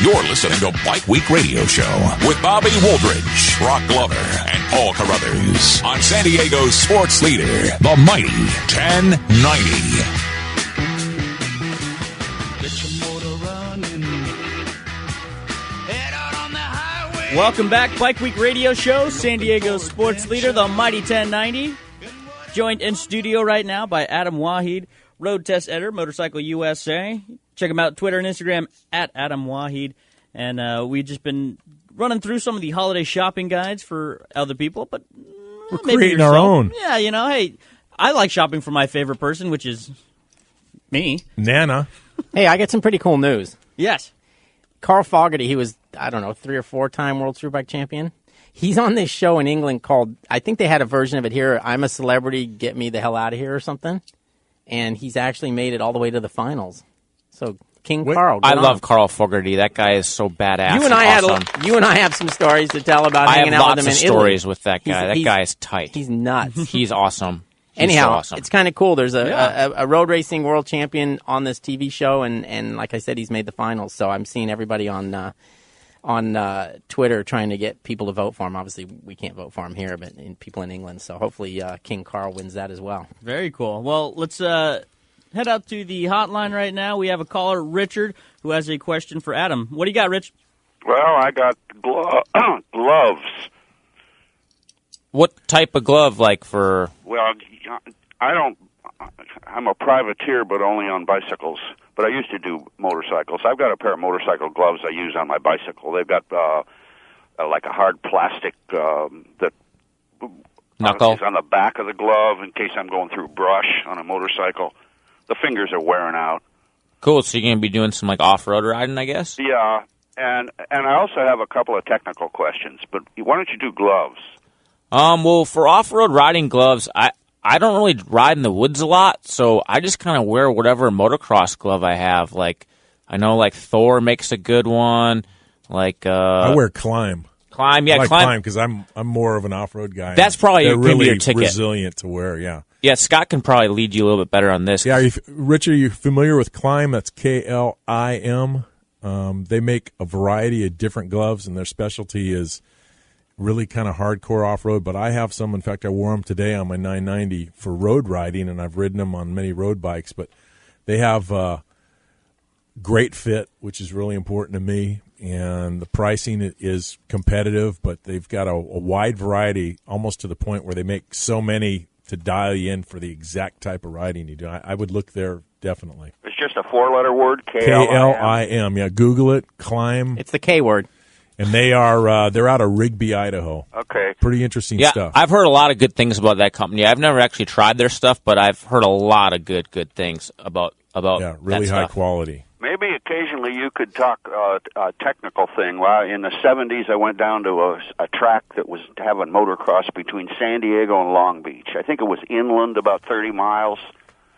You're listening to Bike Week Radio Show with Bobby Woldridge, Brock Glover, and Paul Carruthers on San Diego's sports leader, the mighty 1090. Welcome back, Bike Week Radio Show, San Diego's sports leader, the mighty 1090. Joined in studio right now by Adam Waheed, road test editor, Motorcycle USA. Check him out Twitter and Instagram at Adam Waheed. And we've just been running through some of the holiday shopping guides for other people, but we're maybe creating yourself. our own. Yeah, you know, hey, I like shopping for my favorite person, which is me. Nana. Hey, I got some pretty cool news. Yes. Carl Fogarty, he was, 3 or 4-time World Superbike champion. He's on this show in England called, I think they had a version of it here, I'm a Celebrity, Get Me the Hell Out of Here or something. And he's actually made it all the way to the finals. So King Carl. I love Carl Fogarty. That guy is so badass. You and I have some stories to tell about hanging out with him in Italy. I have lots of stories with that guy. That guy is tight. He's nuts. He's awesome. Anyhow, so awesome. It's kind of cool. There's a road racing world champion on this TV show, and like I said, he's made the finals. So I'm seeing everybody on Twitter trying to get people to vote for him. Obviously, we can't vote for him here, but people in England. So hopefully King Carl wins that as well. Very cool. Well, let's head out to the hotline right now. We have a caller, Richard, who has a question for Adam. What do you got, Rich? Well, I got gloves. What type of glove, like for? Well, I'm a privateer, but only on bicycles. But I used to do motorcycles. I've got a pair of motorcycle gloves I use on my bicycle. They've got like a hard plastic that knuckle is on the back of the glove in case I'm going through brush on a motorcycle. The fingers are wearing out. Cool. So you're going to be doing some like off-road riding, I guess? Yeah, and I also have a couple of technical questions. But why don't you do gloves? Well, for off-road riding gloves, I don't really ride in the woods a lot, so I just kind of wear whatever motocross glove I have. Like, I know like Thor makes a good one. Like I wear Climb. Climb, yeah, I like Climb because I'm more of an off-road guy. That's probably they're really your ticket. Resilient to wear. Yeah. Yeah, Scott can probably lead you a little bit better on this. Yeah, Richard, are you familiar with Climb? That's KLIM. They make a variety of different gloves, and their specialty is really kind of hardcore off-road. But I have some. In fact, I wore them today on my 990 for road riding, and I've ridden them on many road bikes. But they have great fit, which is really important to me, and the pricing is competitive. But they've got a wide variety, almost to the point where they make so many to dial you in for the exact type of riding you do. I would look there definitely. It's just a four-letter word, KLIM. Yeah, Google it. Climb. It's the K word. And they are they're out of Rigby, Idaho. Okay. Pretty interesting yeah, stuff. I've heard a lot of good things about that company. I've never actually tried their stuff, but I've heard a lot of good things about yeah, really that high stuff. quality. Maybe occasionally you could talk a technical thing. Well, in the 70s, I went down to a track that was having motocross between San Diego and Long Beach. I think it was inland about 30 miles.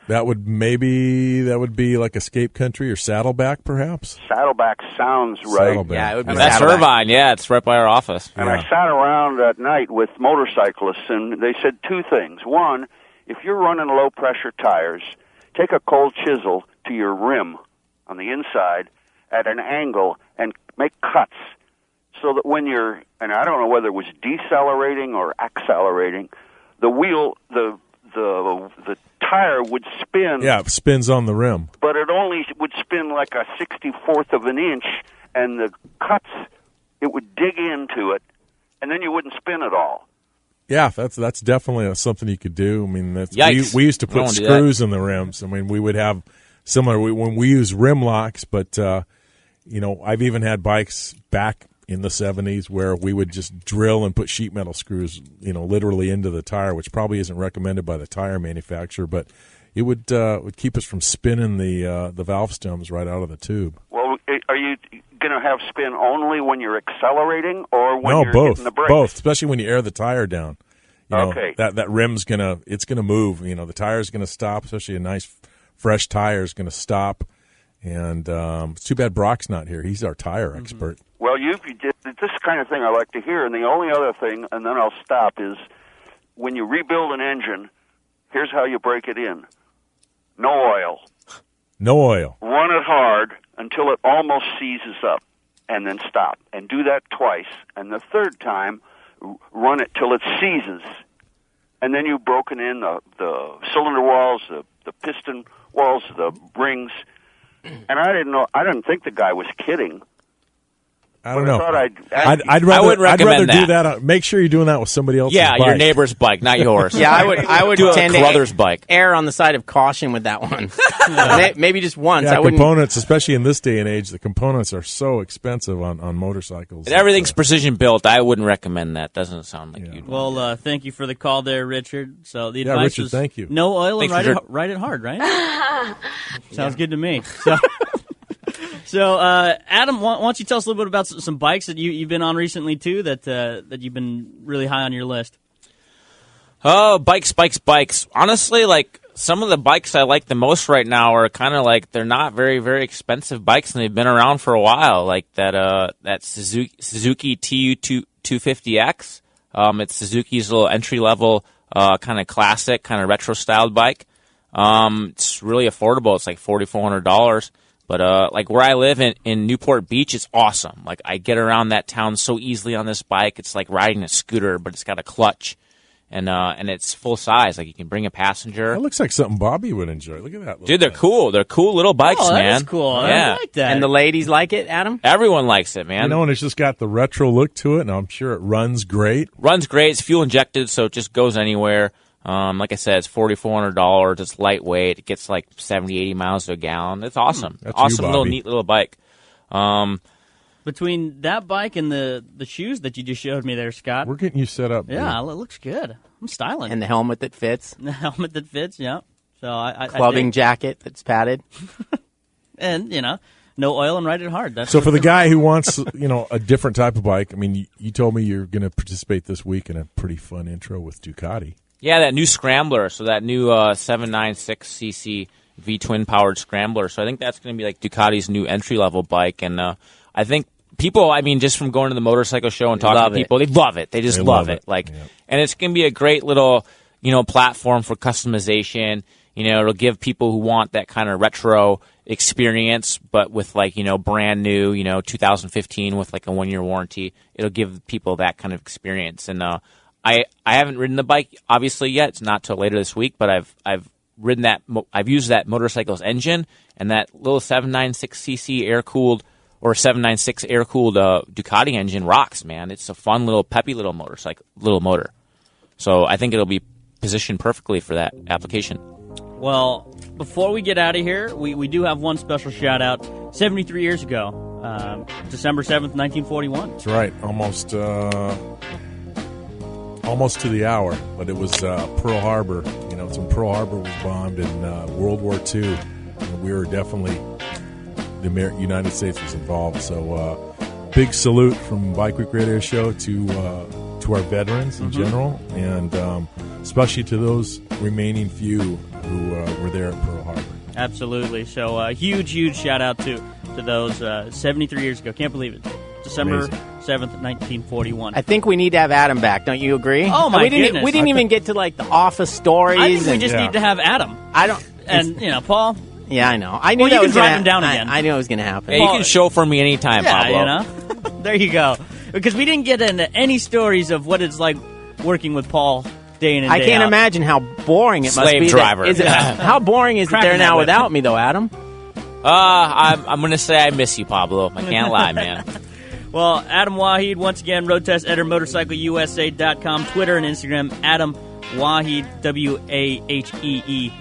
That would be like Escape Country or Saddleback, perhaps? Saddleback sounds right. Saddleback. Yeah, it would be That's Irvine. Yeah, it's right by our office. And I sat around at night with motorcyclists, and they said two things. One, if you're running low-pressure tires, take a cold chisel to your rim on the inside at an angle and make cuts so that when you're, and I don't know whether it was decelerating or accelerating, the wheel, the tire would spin. Yeah, it spins on the rim. But it only would spin like a 64th of an inch, and the cuts, it would dig into it, and then you wouldn't spin at all. Yeah, that's definitely something you could do. I mean, we used to put screws in the rims. I mean, we would have similar when we use rim locks, but I've even had bikes back in the 70s where we would just drill and put sheet metal screws, literally into the tire, which probably isn't recommended by the tire manufacturer, but it would keep us from spinning the valve stems right out of the tube. Well, are you going to have spin only when you're accelerating or when you're hitting the brakes? Both, especially when you air the tire down. Okay. That rim's it's gonna move. The tire's gonna stop, especially a nice fresh tire is gonna stop. And it's too bad Brock's not here. He's our tire expert. Well, you did this kind of thing I like to hear, and the only other thing, and then I'll stop, is when you rebuild an engine, here's how you break it in. No oil. No oil. Run it hard until it almost seizes up, and then stop. And do that twice. And the third time, run it till it seizes. And then you've broken in the cylinder walls, the piston walls, the rings. And I didn't think the guy was kidding. I don't know. I'd rather do that. Make sure you're doing that with somebody else's bike. Yeah, your neighbor's bike, not yours. Yeah, I would do tend Carruthers' bike. Err on the side of caution with that one. Maybe just once. Yeah, I wouldn't. Components, especially in this day and age, the components are so expensive on motorcycles. And everything's precision built. I wouldn't recommend that. Doesn't sound like you'd. Well, thank you for the call there, Richard. So the advice Richard, was thank you. No oil and ride it hard, right? Sounds good to me. So, Adam, why don't you tell us a little bit about some bikes that you've been on recently, too, that you've been really high on your list? Oh, bikes. Honestly, like, some of the bikes I like the most right now are kind of like, they're not very, very expensive bikes, and they've been around for a while, like that Suzuki TU250X. It's Suzuki's little entry-level kind of classic, kind of retro-styled bike. It's really affordable. It's like $4,400. But like where I live in Newport Beach, it's awesome. Like I get around that town so easily on this bike. It's like riding a scooter, but it's got a clutch. and it's full size. Like you can bring a passenger. That looks like something Bobby would enjoy. Look at that. Dude, they're cool. They're cool little bikes, man. That's cool. Yeah. I like that. And the ladies like it, Adam? Everyone likes it, man. You know, and it's just got the retro look to it, and I'm sure it runs great. Runs great. It's fuel injected, so it just goes anywhere. Like I said, it's $4,400. It's lightweight. It gets like 70, 80 miles to a gallon. It's awesome. That's awesome you, little, Bobby. neat little bike. Between that bike and the shoes that you just showed me there, Scott. We're getting you set up. Yeah, dude. it looks good. I'm styling. And the helmet that fits. The helmet that fits, yeah. So I Clubbing jacket that's padded. And, no oil and ride it hard. That's So for the guy who wants, a different type of bike, I mean, you told me you're going to participate this week in a pretty fun intro with Ducati. Yeah, that new Scrambler. So that new 796cc V-twin powered Scrambler. So I think that's going to be like Ducati's new entry-level bike. And I think people, just from going to the motorcycle show and talking to people, they love it. They just love it. And it's going to be a great little, platform for customization. It'll give people who want that kind of retro experience, but with brand new, 2015 with like a 1-year warranty. It'll give people that kind of experience. And I haven't ridden the bike obviously yet. It's not till later this week, but I've ridden that. I've used that motorcycle's engine, and that little 796cc air-cooled or 796 air-cooled Ducati engine rocks, man. It's a fun little peppy little motor. So I think it'll be positioned perfectly for that application. Well, before we get out of here, we do have one special shout-out. 73 years ago, December 7th, 1941. That's right. Almost to the hour, but it was Pearl Harbor. It's when Pearl Harbor was bombed in World War II. And we were definitely, the United States was involved. So big salute from Bike Week Radio Show to our veterans in general, and especially to those remaining few who were there at Pearl Harbor. Absolutely. So huge shout-out to those 73 years ago. Can't believe it. December 7th, 1941. I think we need to have Adam back. Don't you agree? Oh, my goodness. We didn't even get to, the office stories. I think we just need to have Adam. Paul. Yeah, I know. I knew that you was can drive him down again. I knew it was going to happen. Yeah, you can chauffeur me anytime, Pablo. There you go. Because we didn't get into any stories of what it's like working with Paul day in and day out. I can't imagine how boring it must be. Slave driver. How boring is it there now without me, though, Adam? I'm going to say I miss you, Pablo. I can't lie, man. Well, Adam Waheed, once again, road test editor, motorcycleusa.com, Twitter and Instagram, Adam Waheed, Waheed.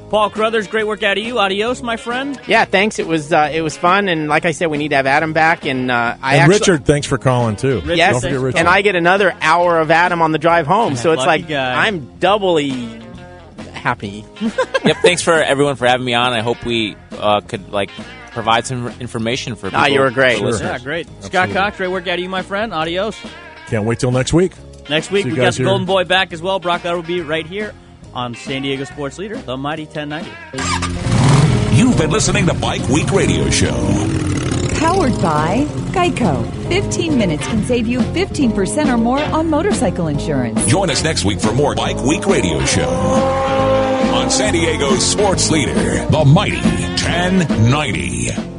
Paul Carruthers, great work out of you. Adios, my friend. Yeah, thanks. It was fun, and like I said, we need to have Adam back. And Richard, thanks for calling too. Yes, don't forget Richard. And I get another hour of Adam on the drive home, so it's lucky like guy. I'm doubly happy. Yep, thanks for everyone for having me on. I hope we could provide some information for people. You were great. Sure. Yeah, great. Scott Cox, great work out of you, my friend. Adios. Can't wait till next week. Next week, See we you got guys the here. Golden Boy back as well. Brock Lauer will be right here on San Diego Sports Leader, the Mighty 1090. You've been listening to Bike Week Radio Show. Powered by Geico. 15 minutes can save you 15% or more on motorcycle insurance. Join us next week for more Bike Week Radio Show on San Diego's sports leader, the Mighty 1090.